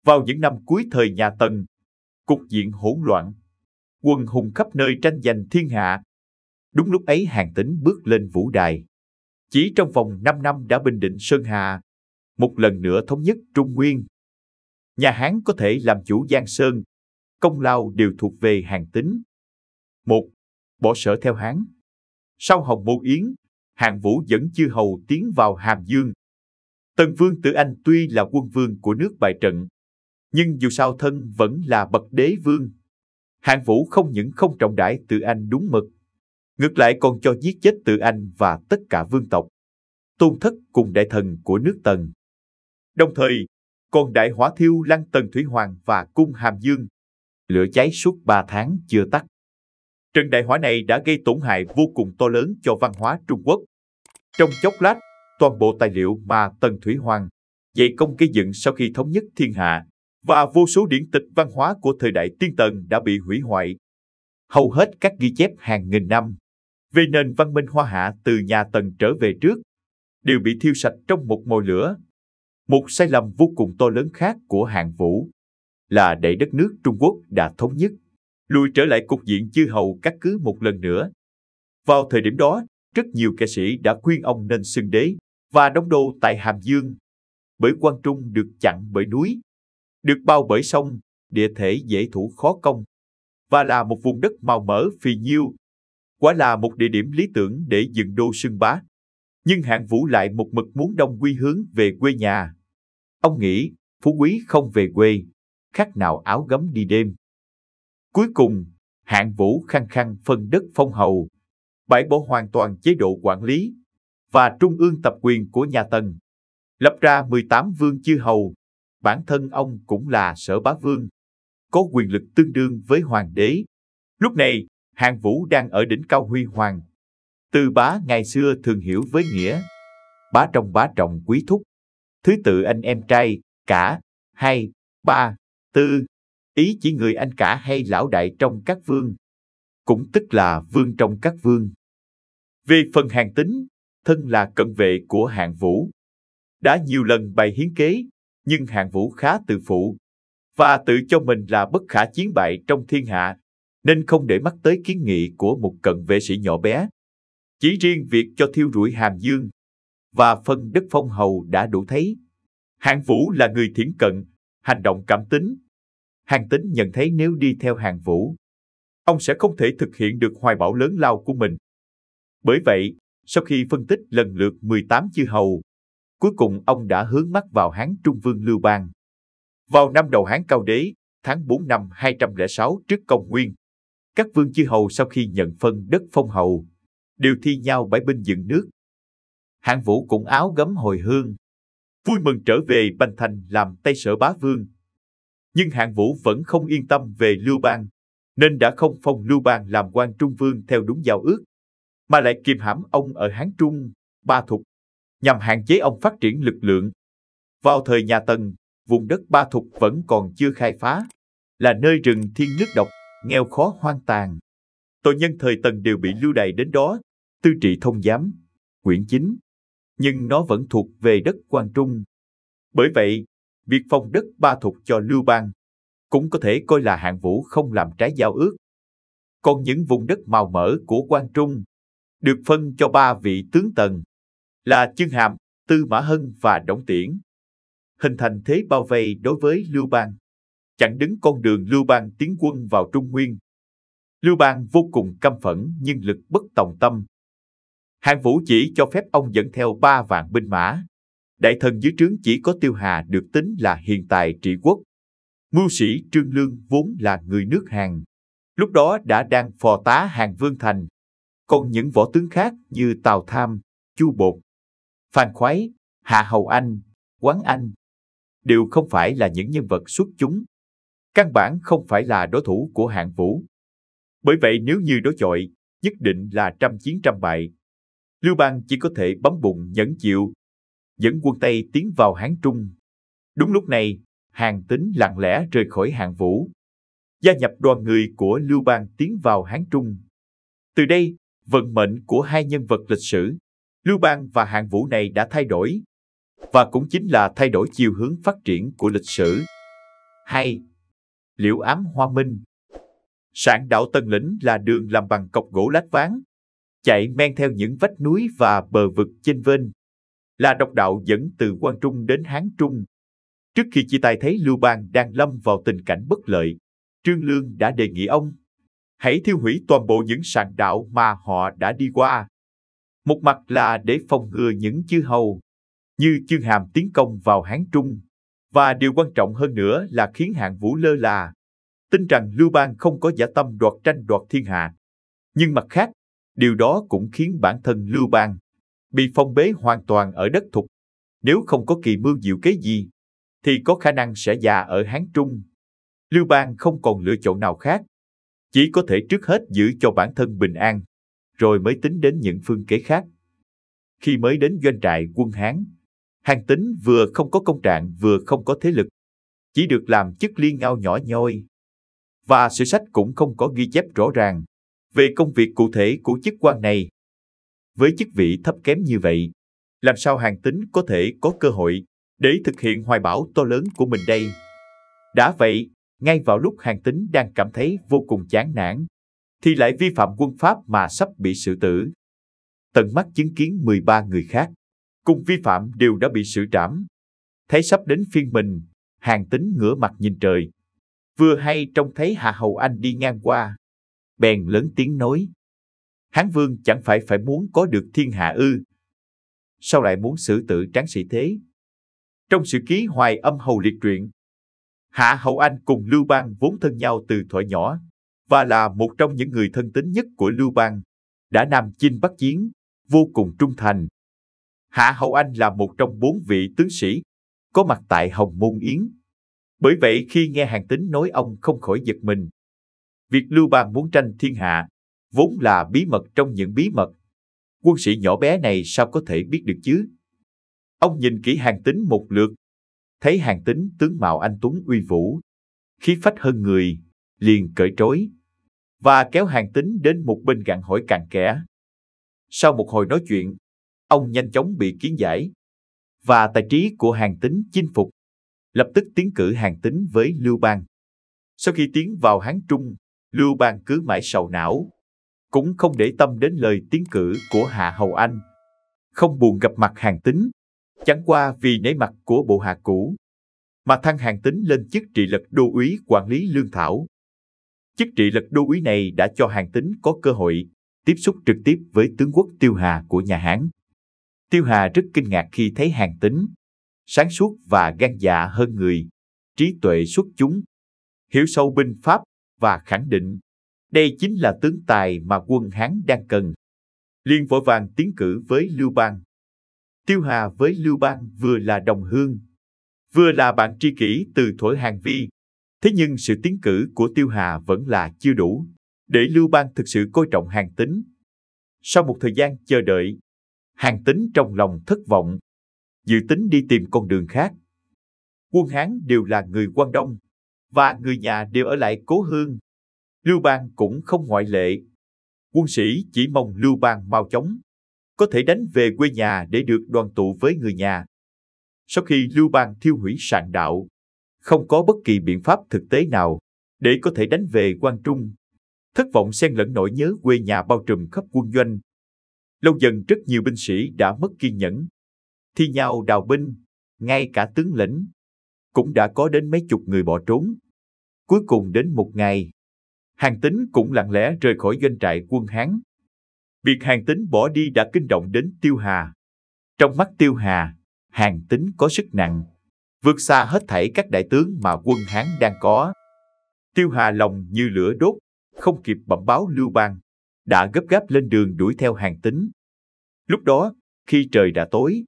Vào những năm cuối thời nhà Tần, cục diện hỗn loạn, quân hùng khắp nơi tranh giành thiên hạ. Đúng lúc ấy Hàn Tín bước lên vũ đài. Chỉ trong vòng 5 năm đã bình định Sơn Hà, một lần nữa thống nhất Trung Nguyên. Nhà Hán có thể làm chủ Giang Sơn, công lao đều thuộc về Hàn Tín. 1. Bỏ Sở theo Hán. Sau Hồng Môn Yến, Hạng Vũ dẫn chư hầu tiến vào Hàm Dương. Tần Vương Tử Anh tuy là quân vương của nước bại trận, nhưng dù sao thân vẫn là bậc đế vương. Hạng Vũ không những không trọng đãi Tử Anh đúng mực, ngược lại còn cho giết chết Tử Anh và tất cả vương tộc, tôn thất cùng đại thần của nước Tần. Đồng thời, còn đại hỏa thiêu lăng Tần Thủy Hoàng và cung Hàm Dương, lửa cháy suốt 3 tháng chưa tắt. Trận đại hỏa này đã gây tổn hại vô cùng to lớn cho văn hóa Trung Quốc. Trong chốc lát, toàn bộ tài liệu mà Tần Thủy Hoàng dày công gây dựng sau khi thống nhất thiên hạ và vô số điển tịch văn hóa của thời đại Tiên Tần đã bị hủy hoại. Hầu hết các ghi chép hàng nghìn năm về nền văn minh Hoa Hạ từ nhà Tần trở về trước đều bị thiêu sạch trong một mồi lửa. Một sai lầm vô cùng to lớn khác của Hạng Vũ là để đất nước Trung Quốc đã thống nhất lùi trở lại cục diện chư hầu cát cứ một lần nữa. Vào thời điểm đó, rất nhiều kẻ sĩ đã khuyên ông nên xưng đế và đóng đô tại Hàm Dương, bởi Quang Trung được chặn bởi núi, được bao bởi sông, địa thể dễ thủ khó công, và là một vùng đất màu mỡ phì nhiêu, quả là một địa điểm lý tưởng để dựng đô xưng bá. Nhưng Hạng Vũ lại một mực muốn đông quy hướng về quê nhà. Ông nghĩ phú quý không về quê, khác nào áo gấm đi đêm. Cuối cùng, Hạng Vũ khăng khăng phân đất phong hầu, bãi bỏ hoàn toàn chế độ quản lý và trung ương tập quyền của nhà Tần, lập ra 18 vương chư hầu. Bản thân ông cũng là Sở Bá Vương, có quyền lực tương đương với hoàng đế. Lúc này, Hạng Vũ đang ở đỉnh cao huy hoàng. Từ bá ngày xưa thường hiểu với nghĩa bá trong bá trọng quý thúc, thứ tự anh em trai, cả, hai, ba, tư, ý chỉ người anh cả hay lão đại trong các vương, cũng tức là vương trong các vương. Về phần Hàn Tín, thân là cận vệ của Hạng Vũ, đã nhiều lần bày hiến kế, nhưng Hạng Vũ khá tự phụ và tự cho mình là bất khả chiến bại trong thiên hạ, nên không để mắt tới kiến nghị của một cận vệ sĩ nhỏ bé. Chỉ riêng việc cho thiêu rụi Hàm Dương và phân đất phong hầu đã đủ thấy Hạng Vũ là người thiển cận, hành động cảm tính. Hàn Tín nhận thấy nếu đi theo Hạng Vũ, ông sẽ không thể thực hiện được hoài bão lớn lao của mình. Bởi vậy, sau khi phân tích lần lượt 18 chư hầu, cuối cùng ông đã hướng mắt vào Hán Trung Vương Lưu Bang. Vào năm đầu Hán Cao Đế, tháng 4 năm 206 trước công nguyên, các vương chư hầu sau khi nhận phân đất phong hầu, đều thi nhau bãi binh dựng nước. Hạng Vũ cũng áo gấm hồi hương, vui mừng trở về Bành Thành làm Tây Sở Bá Vương. Nhưng Hạng Vũ vẫn không yên tâm về Lưu Bang, nên đã không phong Lưu Bang làm quan Trung Vương theo đúng giao ước, mà lại kiềm hãm ông ở Hán Trung, Ba Thục, nhằm hạn chế ông phát triển lực lượng. Vào thời nhà Tần, vùng đất Ba Thục vẫn còn chưa khai phá, là nơi rừng thiên nước độc, nghèo khó hoang tàn. Tội nhân thời Tần đều bị lưu đày đến đó, tư trị thông giám, quyển chính, nhưng nó vẫn thuộc về đất Quang Trung. Bởi vậy, việc phong đất Ba Thục cho Lưu Bang cũng có thể coi là Hạng Vũ không làm trái giao ước. Còn những vùng đất màu mỡ của Quang Trung được phân cho 3 vị tướng Tần là Chương Hàm, Tư Mã Hân và Đổng Tiễn, hình thành thế bao vây đối với Lưu Bang, chặn đứng con đường Lưu Bang tiến quân vào Trung Nguyên. Lưu Bang vô cùng căm phẫn nhưng lực bất tòng tâm. Hạng Vũ chỉ cho phép ông dẫn theo 3 vạn binh mã. Đại thần dưới trướng chỉ có Tiêu Hà được tính là hiền tài trị quốc. Mưu sĩ Trương Lương vốn là người nước Hàn, lúc đó đã đang phò tá Hàn Vương Thành. Còn những võ tướng khác như Tào Tham, Chu Bột, Phan Khoái, Hạ Hầu Anh, Quán Anh đều không phải là những nhân vật xuất chúng, căn bản không phải là đối thủ của Hạng Vũ. Bởi vậy nếu như đối chọi, nhất định là trăm chiến trăm bại. Lưu Bang chỉ có thể bấm bụng nhẫn chịu, dẫn quân Tây tiến vào Hán Trung. Đúng lúc này, Hàn Tín lặng lẽ rời khỏi Hạng Vũ, gia nhập đoàn người của Lưu Bang tiến vào Hán Trung. Từ đây, vận mệnh của hai nhân vật lịch sử, Lưu Bang và Hạng Vũ này đã thay đổi, và cũng chính là thay đổi chiều hướng phát triển của lịch sử. 2. Liễu ám hoa minh. Sạn đạo Tân Lĩnh là đường làm bằng cọc gỗ lát ván, chạy men theo những vách núi và bờ vực chênh vênh, là độc đạo dẫn từ Quan Trung đến Hán Trung. Trước khi chia tay thấy Lưu Bang đang lâm vào tình cảnh bất lợi, Trương Lương đã đề nghị ông hãy thiêu hủy toàn bộ những sạn đạo mà họ đã đi qua. Một mặt là để phòng ngừa những chư hầu như Chương Hàm tiến công vào Hán Trung, và điều quan trọng hơn nữa là khiến Hạng Vũ lơ là, tin rằng Lưu Bang không có dã tâm tranh đoạt thiên hạ. Nhưng mặt khác, điều đó cũng khiến bản thân Lưu Bang bị phong bế hoàn toàn ở đất Thục. Nếu không có kỳ mưu diệu kế gì, thì có khả năng sẽ già ở Hán Trung. Lưu Bang không còn lựa chọn nào khác, chỉ có thể trước hết giữ cho bản thân bình an, rồi mới tính đến những phương kế khác. Khi mới đến doanh trại quân Hán, Hàn Tín vừa không có công trạng vừa không có thế lực, chỉ được làm chức liên ngao nhỏ nhoi. Và sử sách cũng không có ghi chép rõ ràng về công việc cụ thể của chức quan này. Với chức vị thấp kém như vậy, làm sao Hàn Tín có thể có cơ hội để thực hiện hoài bão to lớn của mình đây? Đã vậy, ngay vào lúc Hàn Tín đang cảm thấy vô cùng chán nản, thì lại vi phạm quân pháp mà sắp bị xử tử. Tận mắt chứng kiến 13 người khác cùng vi phạm đều đã bị xử trảm. Thấy sắp đến phiên mình, Hàn Tín ngửa mặt nhìn trời. Vừa hay trông thấy Hạ Hầu Anh đi ngang qua, bèn lớn tiếng nói: Hán vương chẳng phải muốn có được thiên hạ ư? Sao lại muốn xử tử tráng sĩ thế? Trong sử ký Hoài Âm Hầu Liệt truyện, Hạ Hầu Anh cùng Lưu Bang vốn thân nhau từ thuở nhỏ, và là một trong những người thân tín nhất của Lưu Bang, đã nam chinh bắc chiến, vô cùng trung thành. Hạ Hầu Anh là một trong 4 vị tướng sĩ có mặt tại Hồng Môn Yến. Bởi vậy khi nghe Hàn Tín nói, ông không khỏi giật mình. Việc Lưu Bang muốn tranh thiên hạ vốn là bí mật trong những bí mật. Quân sĩ nhỏ bé này sao có thể biết được chứ? Ông nhìn kỹ Hàn Tín một lượt, thấy Hàn Tín tướng mạo anh tuấn uy vũ, khí phách hơn người, liền cởi trói và kéo Hàn Tín đến một bên gặng hỏi cặn kẽ. Sau một hồi nói chuyện, ông nhanh chóng bị kiến giải và tài trí của Hàn Tín chinh phục, lập tức tiến cử Hàn Tín với Lưu Bang. Sau khi tiến vào Hán Trung, Lưu Bang cứ mãi sầu não, cũng không để tâm đến lời tiến cử của Hạ Hầu Anh, không buồn gặp mặt Hàn Tín, chẳng qua vì nể mặt của bộ hạ cũ mà thăng Hàn Tín lên chức Trị Lật Đô úy quản lý lương thảo. Chức Trị Lật Đô úy này đã cho Hàn Tín có cơ hội tiếp xúc trực tiếp với tướng quốc Tiêu Hà của nhà Hán. Tiêu Hà rất kinh ngạc khi thấy Hàn Tín sáng suốt và gan dạ hơn người, trí tuệ xuất chúng, hiểu sâu binh pháp và khẳng định đây chính là tướng tài mà quân Hán đang cần. Liền vội vàng tiến cử với Lưu Bang. Tiêu Hà với Lưu Bang vừa là đồng hương, vừa là bạn tri kỷ từ thuở Hàn Vi. Thế nhưng sự tiến cử của Tiêu Hà vẫn là chưa đủ để Lưu Bang thực sự coi trọng Hàn Tín. Sau một thời gian chờ đợi, Hàn Tín trong lòng thất vọng, dự tính đi tìm con đường khác. Quân Hán đều là người Quan Đông, và người nhà đều ở lại cố hương. Lưu Bang cũng không ngoại lệ. Quân sĩ chỉ mong Lưu Bang mau chóng có thể đánh về quê nhà để được đoàn tụ với người nhà. Sau khi Lưu Bang thiêu hủy sạn đạo, không có bất kỳ biện pháp thực tế nào để có thể đánh về Quan Trung. Thất vọng xen lẫn nỗi nhớ quê nhà bao trùm khắp quân doanh. Lâu dần rất nhiều binh sĩ đã mất kiên nhẫn, thi nhau đào binh, ngay cả tướng lĩnh cũng đã có đến mấy chục người bỏ trốn. Cuối cùng đến một ngày, Hàn Tín cũng lặng lẽ rời khỏi doanh trại quân Hán. Việc Hàn Tín bỏ đi đã kinh động đến Tiêu Hà. Trong mắt Tiêu Hà, Hàn Tín có sức nặng, vượt xa hết thảy các đại tướng mà quân Hán đang có. Tiêu Hà lòng như lửa đốt, không kịp bẩm báo Lưu Bang, đã gấp gáp lên đường đuổi theo Hàn Tín. Lúc đó, khi trời đã tối,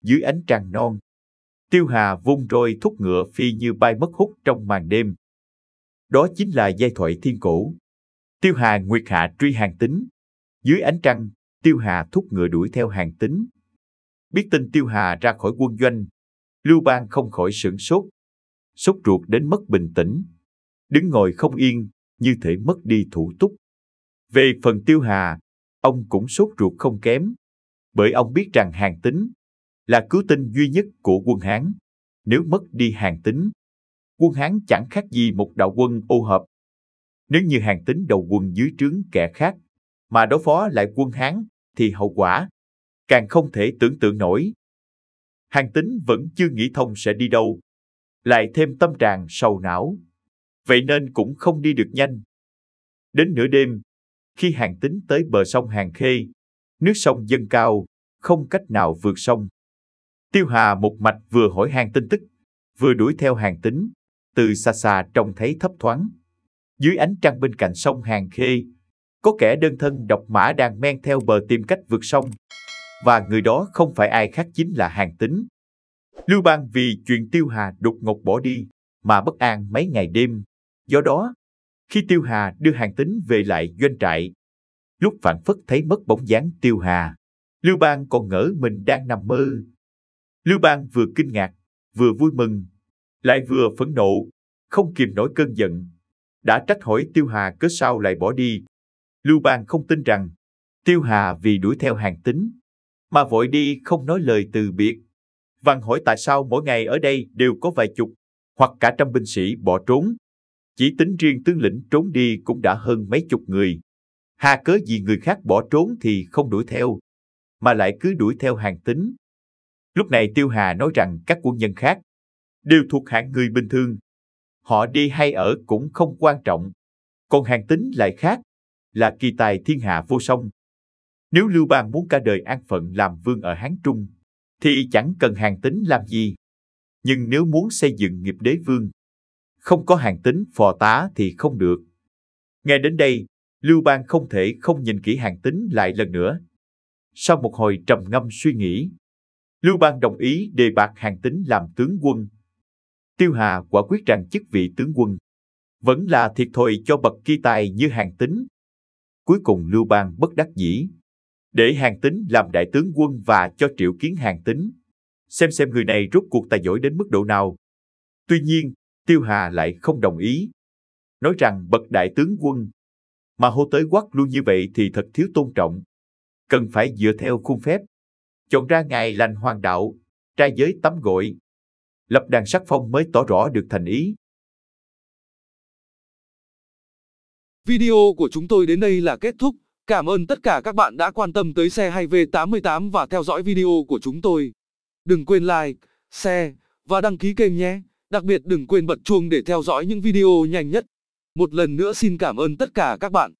dưới ánh trăng non, Tiêu Hà vung roi thúc ngựa phi như bay mất hút trong màn đêm. Đó chính là giai thoại thiên cổ. Tiêu Hà nguyệt hạ truy Hàn Tín. Dưới ánh trăng, Tiêu Hà thúc ngựa đuổi theo Hàn Tín. Biết tin Tiêu Hà ra khỏi quân doanh, Lưu Bang không khỏi sửng sốt ruột đến mất bình tĩnh, đứng ngồi không yên, như thể mất đi thủ túc. Về phần Tiêu Hà, ông cũng sốt ruột không kém, bởi ông biết rằng Hàn Tín là cứu tinh duy nhất của quân Hán. Nếu mất đi Hàn Tín, quân Hán chẳng khác gì một đạo quân ô hợp. Nếu như Hàn Tín đầu quân dưới trướng kẻ khác, mà đối phó lại quân Hán, thì hậu quả càng không thể tưởng tượng nổi. Hàn Tín vẫn chưa nghĩ thông sẽ đi đâu, lại thêm tâm trạng sầu não, vậy nên cũng không đi được nhanh. Đến nửa đêm, khi Hàn Tín tới bờ sông Hàn Khê, nước sông dâng cao, không cách nào vượt sông. Tiêu Hà một mạch vừa hỏi han tin tức, vừa đuổi theo Hàn Tín, từ xa xa trông thấy thấp thoáng. Dưới ánh trăng bên cạnh sông Hàn Khê, có kẻ đơn thân độc mã đang men theo bờ tìm cách vượt sông, và người đó không phải ai khác chính là Hàn Tín. Lưu Bang vì chuyện Tiêu Hà đột ngột bỏ đi mà bất an mấy ngày đêm. Do đó, khi Tiêu Hà đưa Hàn Tín về lại doanh trại, lúc phảng phất thấy mất bóng dáng Tiêu Hà, Lưu Bang còn ngỡ mình đang nằm mơ. Lưu Bang vừa kinh ngạc, vừa vui mừng, lại vừa phẫn nộ, không kìm nổi cơn giận, đã trách hỏi Tiêu Hà cớ sao lại bỏ đi. Lưu Bang không tin rằng Tiêu Hà vì đuổi theo Hàn Tín mà vội đi không nói lời từ biệt. Văn hỏi tại sao mỗi ngày ở đây đều có vài chục hoặc cả trăm binh sĩ bỏ trốn. Chỉ tính riêng tướng lĩnh trốn đi cũng đã hơn mấy chục người. Hà cớ gì người khác bỏ trốn thì không đuổi theo, mà lại cứ đuổi theo Hàn Tín. Lúc này Tiêu Hà nói rằng các quân nhân khác đều thuộc hạng người bình thường. Họ đi hay ở cũng không quan trọng. Còn Hàn Tín lại khác, là kỳ tài thiên hạ vô song. Nếu Lưu Bang muốn cả đời an phận làm vương ở Hán Trung, thì chẳng cần Hàn Tín làm gì. Nhưng nếu muốn xây dựng nghiệp đế vương, không có Hàn Tín phò tá thì không được. Nghe đến đây, Lưu Bang không thể không nhìn kỹ Hàn Tín lại lần nữa. Sau một hồi trầm ngâm suy nghĩ, Lưu Bang đồng ý đề bạt Hàn Tín làm tướng quân. Tiêu Hà quả quyết rằng chức vị tướng quân vẫn là thiệt thòi cho bậc kỳ tài như Hàn Tín. Cuối cùng Lưu Bang bất đắc dĩ, để Hàn Tín làm đại tướng quân và cho triệu kiến Hàn Tín, xem người này rốt cuộc tài giỏi đến mức độ nào. Tuy nhiên, Tiêu Hà lại không đồng ý, nói rằng bậc đại tướng quân mà hô tới quát luôn như vậy thì thật thiếu tôn trọng, cần phải dựa theo khuôn phép, chọn ra ngày lành hoàng đạo, trai giới tắm gội, lập đàn sắc phong mới tỏ rõ được thành ý. Video của chúng tôi đến đây là kết thúc. Cảm ơn tất cả các bạn đã quan tâm tới xe hay V88 và theo dõi video của chúng tôi. Đừng quên like, share và đăng ký kênh nhé. Đặc biệt đừng quên bật chuông để theo dõi những video nhanh nhất. Một lần nữa xin cảm ơn tất cả các bạn.